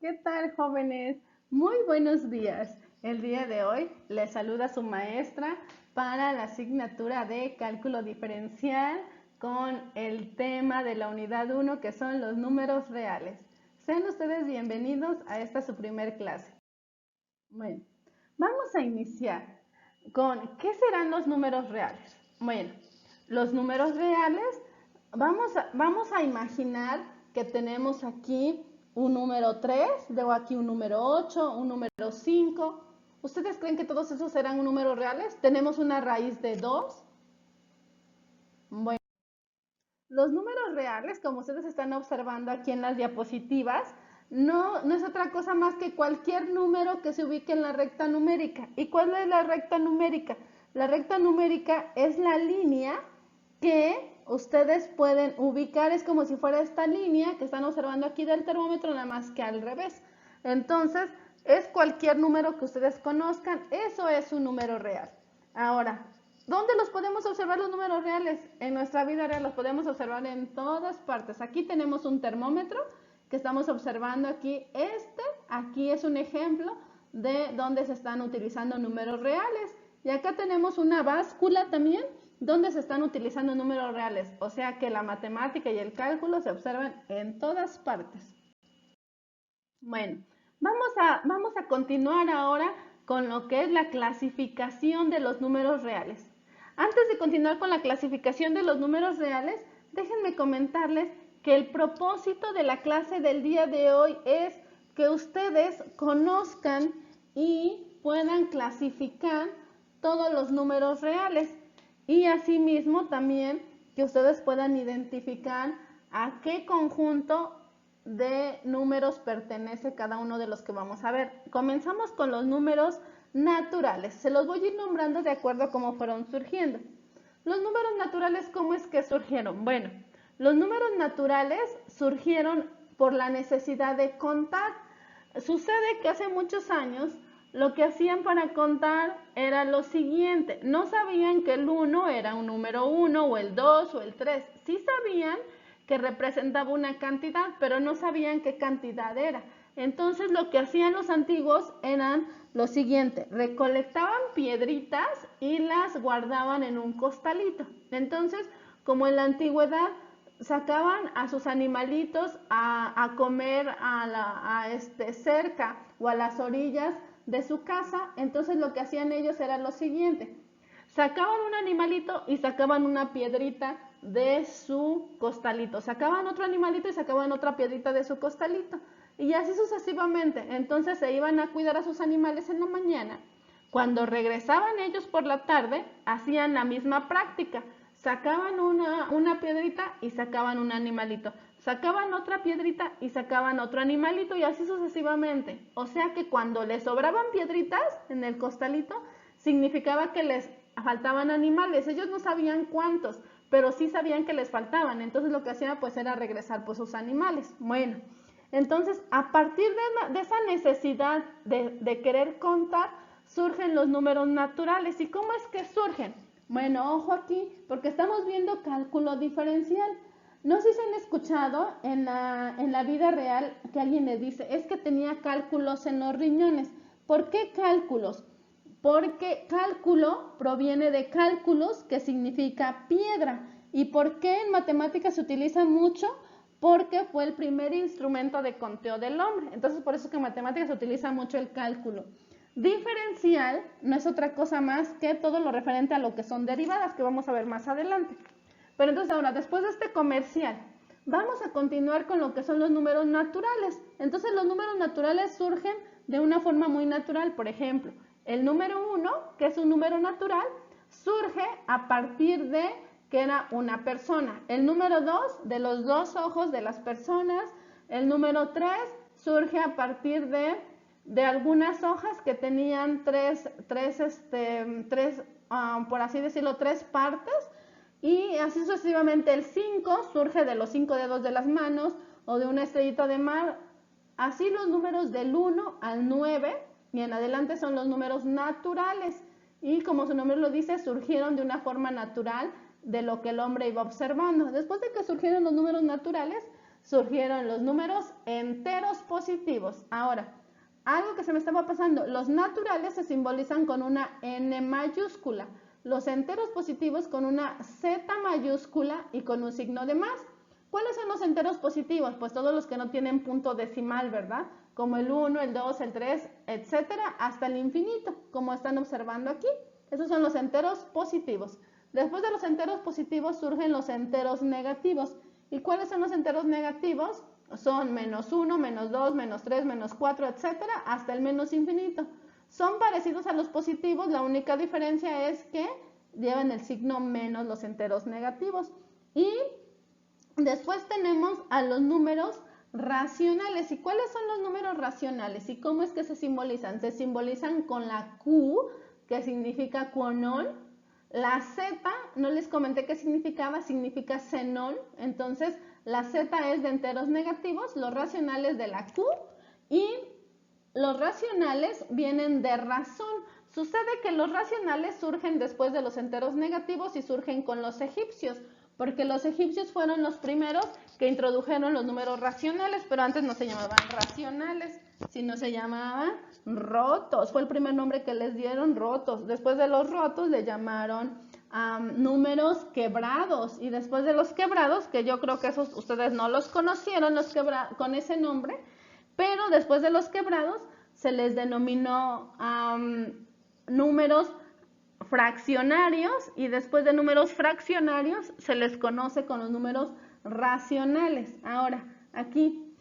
¿Qué tal, jóvenes? Muy buenos días. El día de hoy les saluda su maestra para la asignatura de cálculo diferencial con el tema de la unidad 1 que son los números reales. Sean ustedes bienvenidos a esta su primer clase. Bueno, vamos a iniciar con ¿qué serán los números reales? Bueno, los números reales, vamos a imaginar que tenemos aquí un número 3, luego aquí un número 8, un número 5. ¿Ustedes creen que todos esos serán números reales? Tenemos una raíz de 2. Bueno, los números reales, como ustedes están observando aquí en las diapositivas, no es otra cosa más que cualquier número que se ubique en la recta numérica. ¿Y cuál es la recta numérica? La recta numérica es la línea que ustedes pueden ubicar, es como si fuera esta línea que están observando aquí del termómetro, nada más que al revés. Entonces, es cualquier número que ustedes conozcan, eso es un número real. Ahora, ¿dónde los podemos observar los números reales? En nuestra vida real los podemos observar en todas partes. Aquí tenemos un termómetro que estamos observando aquí. Aquí es un ejemplo de donde se están utilizando números reales. Y acá tenemos una báscula también donde se están utilizando números reales. O sea que la matemática y el cálculo se observan en todas partes. Bueno, vamos a continuar ahora con lo que es la clasificación de los números reales. Antes de continuar con la clasificación de los números reales, déjenme comentarles que el propósito de la clase del día de hoy es que ustedes conozcan y puedan clasificar todos los números reales y asimismo también que ustedes puedan identificar a qué conjunto de números pertenece cada uno de los que vamos a ver. Comenzamos con los números naturales. Se los voy a ir nombrando de acuerdo a cómo fueron surgiendo. Los números naturales, ¿cómo es que surgieron? Bueno, los números naturales surgieron por la necesidad de contar. Sucede que hace muchos años lo que hacían para contar era lo siguiente. No sabían que el 1 era un número 1 o el 2 o el 3. Sí sabían que representaba una cantidad, pero no sabían qué cantidad era. Entonces lo que hacían los antiguos eran lo siguiente, recolectaban piedritas y las guardaban en un costalito. Entonces, como en la antigüedad sacaban a sus animalitos a comer cerca o a las orillas de su casa, entonces lo que hacían ellos era lo siguiente, sacaban un animalito y sacaban una piedrita de su costalito, sacaban otro animalito y sacaban otra piedrita de su costalito, y así sucesivamente. Entonces se iban a cuidar a sus animales en la mañana. Cuando regresaban ellos por la tarde, hacían la misma práctica, sacaban una piedrita y sacaban un animalito, sacaban otra piedrita y sacaban otro animalito, y así sucesivamente. O sea que cuando les sobraban piedritas en el costalito, significaba que les faltaban animales. Ellos no sabían cuántos, pero sí sabían que les faltaban. Entonces lo que hacían pues era regresar por sus animales. Bueno, entonces a partir de esa necesidad de querer contar, surgen los números naturales. ¿Y cómo es que surgen? Bueno, ojo aquí, porque estamos viendo cálculo diferencial. No sé si han escuchado en la vida real que alguien les dice, es que tenía cálculos en los riñones. ¿Por qué cálculos? Porque cálculo proviene de cálculos, que significa piedra. ¿Y por qué en matemáticas se utiliza mucho? Porque fue el primer instrumento de conteo del hombre. Entonces, por eso es que en matemáticas se utiliza mucho el cálculo. Diferencial no es otra cosa más que todo lo referente a lo que son derivadas, que vamos a ver más adelante. Pero entonces ahora, después de este comercial, vamos a continuar con lo que son los números naturales. Entonces los números naturales surgen de una forma muy natural. Por ejemplo, el número 1, que es un número natural, surge a partir de que era una persona. El número 2, de los dos ojos de las personas. El número 3 surge a partir de algunas hojas que tenían por así decirlo, tres partes. Y así sucesivamente. El 5 surge de los 5 dedos de las manos o de una estrellita de mar. Así los números del 1 al 9 y en adelante son los números naturales. Y como su nombre lo dice, surgieron de una forma natural de lo que el hombre iba observando. Después de que surgieron los números naturales, surgieron los números enteros positivos. Ahora, algo que se me estaba pasando, los naturales se simbolizan con una N mayúscula, los enteros positivos con una Z mayúscula y con un signo de más. ¿Cuáles son los enteros positivos? Pues todos los que no tienen punto decimal, ¿verdad? Como el 1, el 2, el 3, etcétera, hasta el infinito, como están observando aquí. Esos son los enteros positivos. Después de los enteros positivos surgen los enteros negativos. ¿Y cuáles son los enteros negativos? Son menos 1, menos 2, menos 3, menos 4, etcétera, hasta el menos infinito. Son parecidos a los positivos, la única diferencia es que llevan el signo menos los enteros negativos. Y después tenemos a los números racionales. ¿Y cuáles son los números racionales? ¿Y cómo es que se simbolizan? Se simbolizan con la Q, que significa quonón. La Z, no les comenté qué significaba, significa xenón. Entonces, la Z es de enteros negativos, los racionales de la Q, y los racionales vienen de razón. Sucede que los racionales surgen después de los enteros negativos y surgen con los egipcios, porque los egipcios fueron los primeros que introdujeron los números racionales, pero antes no se llamaban racionales, sino se llamaban rotos. Fue el primer nombre que les dieron, rotos. Después de los rotos le llamaron números quebrados, y después de los quebrados, que yo creo que esos ustedes no los conocieron con ese nombre, pero después de los quebrados se les denominó números fraccionarios, y después de números fraccionarios se les conoce con los números racionales. Ahora, aquí,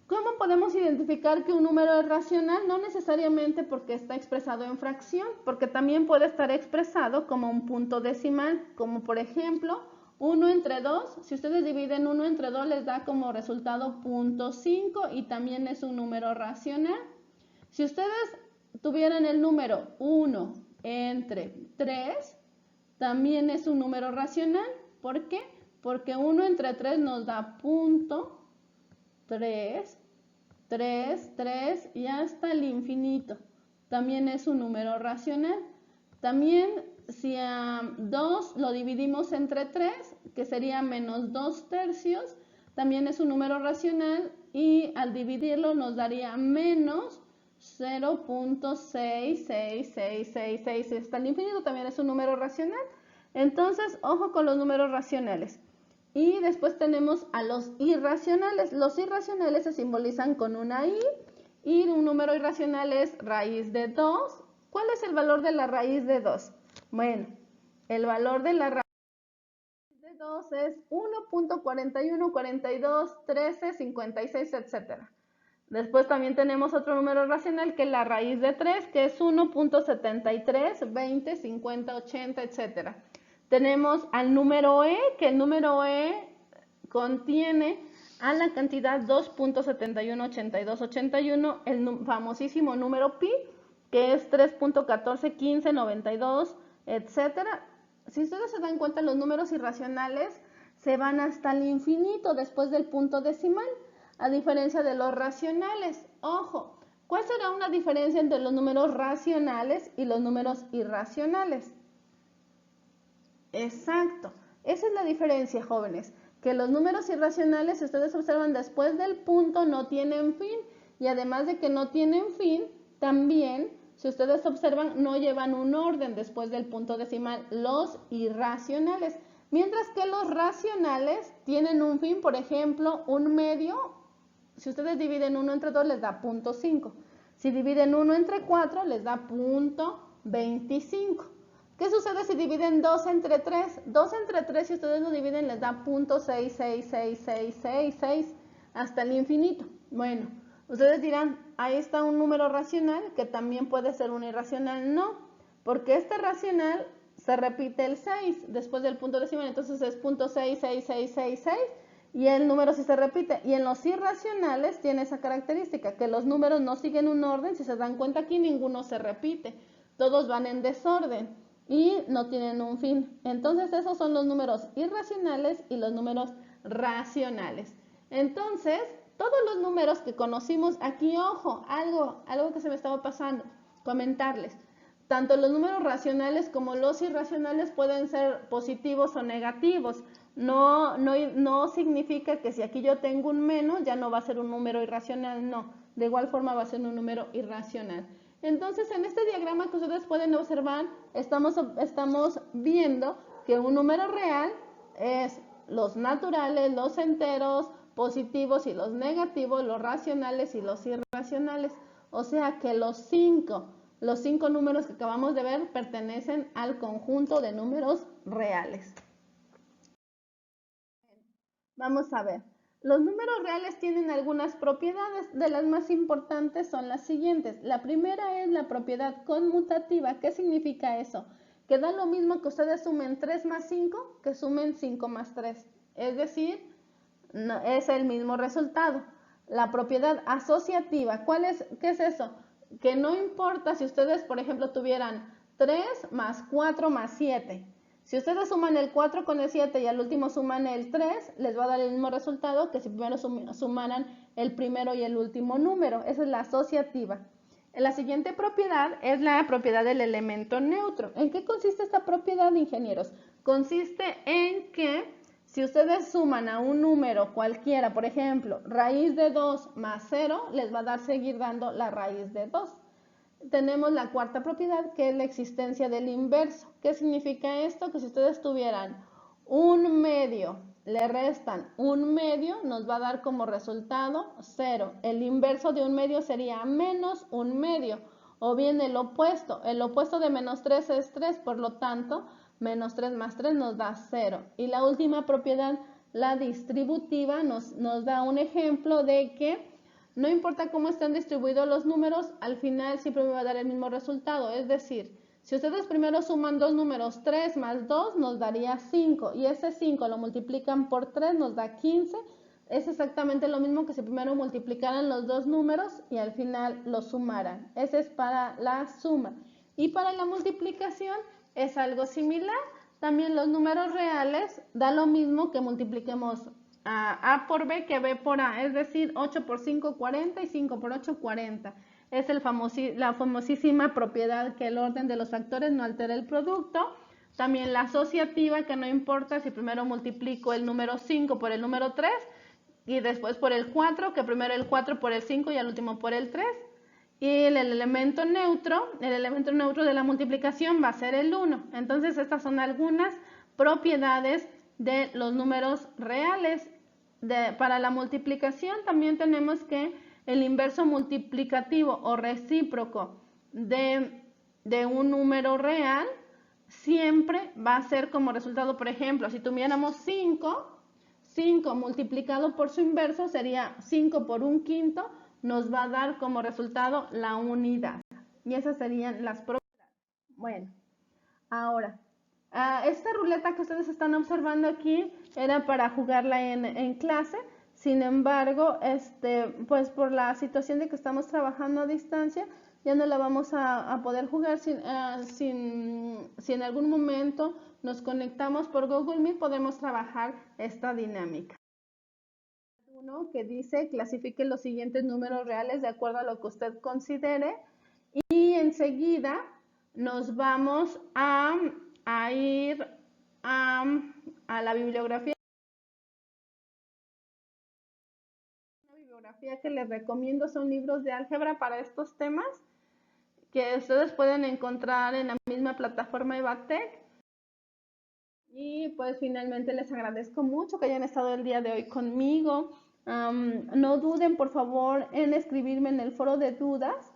¿cómo podemos identificar que un número es racional? No necesariamente porque está expresado en fracción, porque también puede estar expresado como un punto decimal, como por ejemplo 1 entre 2. Si ustedes dividen 1 entre 2 les da como resultado 0.5 y también es un número racional. Si ustedes tuvieran el número 1 entre 3, también es un número racional. ¿Por qué? Porque 1 entre 3 nos da 0.3, 3, 3 y hasta el infinito. También es un número racional. También si a 2 lo dividimos entre 3, que sería menos 2 tercios, también es un número racional, y al dividirlo nos daría menos 0.66666 hasta el infinito, también es un número racional. Entonces, ojo con los números racionales. Y después tenemos a los irracionales. Los irracionales se simbolizan con una I, y un número irracional es raíz de 2. ¿Cuál es el valor de la raíz de 2? Bueno, el valor de la raíz de 2 es 1.41, 42, 13, 56, etc. Después también tenemos otro número racional que es la raíz de 3, que es 1.73, 20, 50, 80, etc. Tenemos al número E, que el número E contiene a la cantidad 2.71, 82, 81, el famosísimo número pi, que es 3.14, 15, 92, etc. Si ustedes se dan cuenta, los números irracionales se van hasta el infinito después del punto decimal, a diferencia de los racionales. Ojo, ¿cuál será una diferencia entre los números racionales y los números irracionales? Exacto, esa es la diferencia, jóvenes, que los números irracionales, si ustedes observan, después del punto no tienen fin, y además de que no tienen fin, también, si ustedes observan, no llevan un orden después del punto decimal, los irracionales, mientras que los racionales tienen un fin. Por ejemplo, un medio, si ustedes dividen 1 entre 2 les da 0.5, si dividen 1 entre 4 les da 0.25. ¿Qué sucede si dividen 2 entre 3? 2 entre 3, si ustedes lo dividen, les da 0.66666 hasta el infinito. Bueno, ustedes dirán, ahí está un número racional que también puede ser un irracional. No, porque este racional se repite el 6 después del punto decimal, entonces es 0.66666, y el número sí se repite. Y en los irracionales tiene esa característica, que los números no siguen un orden. Si se dan cuenta, aquí ninguno se repite, todos van en desorden y no tienen un fin. Entonces esos son los números irracionales y los números racionales. Entonces, todos los números que conocimos aquí, ojo, algo que se me estaba pasando, comentarles. Tanto los números racionales como los irracionales pueden ser positivos o negativos. no significa que si aquí yo tengo un menos, ya no va a ser un número irracional, no. De igual forma va a ser un número irracional. Entonces, en este diagrama que ustedes pueden observar, estamos viendo que un número real es los naturales, los enteros, positivos y los negativos, los racionales y los irracionales. O sea que los cinco números que acabamos de ver pertenecen al conjunto de números reales. Vamos a ver. Los números reales tienen algunas propiedades. De las más importantes son las siguientes. La primera es la propiedad conmutativa. ¿Qué significa eso? Que da lo mismo que ustedes sumen 3 más 5 que sumen 5 más 3. Es decir, no, es el mismo resultado. La propiedad asociativa, ¿qué es eso? Que no importa si ustedes, por ejemplo, tuvieran 3 más 4 más 7. Si ustedes suman el 4 con el 7 y al último suman el 3, les va a dar el mismo resultado que si primero sumaran el primero y el último número. Esa es la asociativa. La siguiente propiedad es la propiedad del elemento neutro. ¿En qué consiste esta propiedad, ingenieros? Consiste en que si ustedes suman a un número cualquiera, por ejemplo, raíz de 2 más 0, les va a seguir dando la raíz de 2. Tenemos la cuarta propiedad, que es la existencia del inverso. ¿Qué significa esto? Que si ustedes tuvieran un medio, le restan un medio, nos va a dar como resultado 0. El inverso de un medio sería menos un medio, o bien el opuesto. El opuesto de menos 3 es 3, por lo tanto, menos 3 más 3 nos da 0. Y la última propiedad, la distributiva, nos da un ejemplo de que no importa cómo estén distribuidos los números, al final siempre me va a dar el mismo resultado. Es decir, si ustedes primero suman dos números, 3 más 2 nos daría 5. Y ese 5 lo multiplican por 3, nos da 15. Es exactamente lo mismo que si primero multiplicaran los dos números y al final los sumaran. Ese es para la suma. Y para la multiplicación es algo similar. También los números reales da lo mismo que multipliquemos A por B que B por A, es decir, 8 por 5, 40 y 5 por 8, 40. Es la famosísima propiedad que el orden de los factores no altera el producto. También la asociativa, que no importa si primero multiplico el número 5 por el número 3 y después por el 4, que primero el 4 por el 5 y al último por el 3. Y el elemento neutro de la multiplicación va a ser el 1. Entonces, estas son algunas propiedades de los números reales. Para la multiplicación también tenemos que el inverso multiplicativo o recíproco de un número real siempre va a ser como resultado, por ejemplo, si tuviéramos 5 multiplicado por su inverso sería 5 por un quinto, nos va a dar como resultado la unidad. Y esas serían las propiedades. Bueno, ahora, esta ruleta que ustedes están observando aquí era para jugarla en clase. Sin embargo, pues por la situación de que estamos trabajando a distancia, ya no la vamos a poder jugar. Si en algún momento nos conectamos por Google Meet, podemos trabajar esta dinámica. Uno que dice clasifique los siguientes números reales de acuerdo a lo que usted considere, y enseguida nos vamos a ir a la bibliografía. Una bibliografía que les recomiendo son libros de álgebra para estos temas que ustedes pueden encontrar en la misma plataforma Evatec. Y pues finalmente les agradezco mucho que hayan estado el día de hoy conmigo. No duden por favor en escribirme en el foro de dudas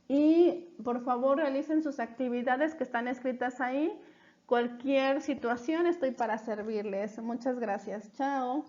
y por favor realicen sus actividades que están escritas ahí. Cualquier situación estoy para servirles. Muchas gracias. Chao.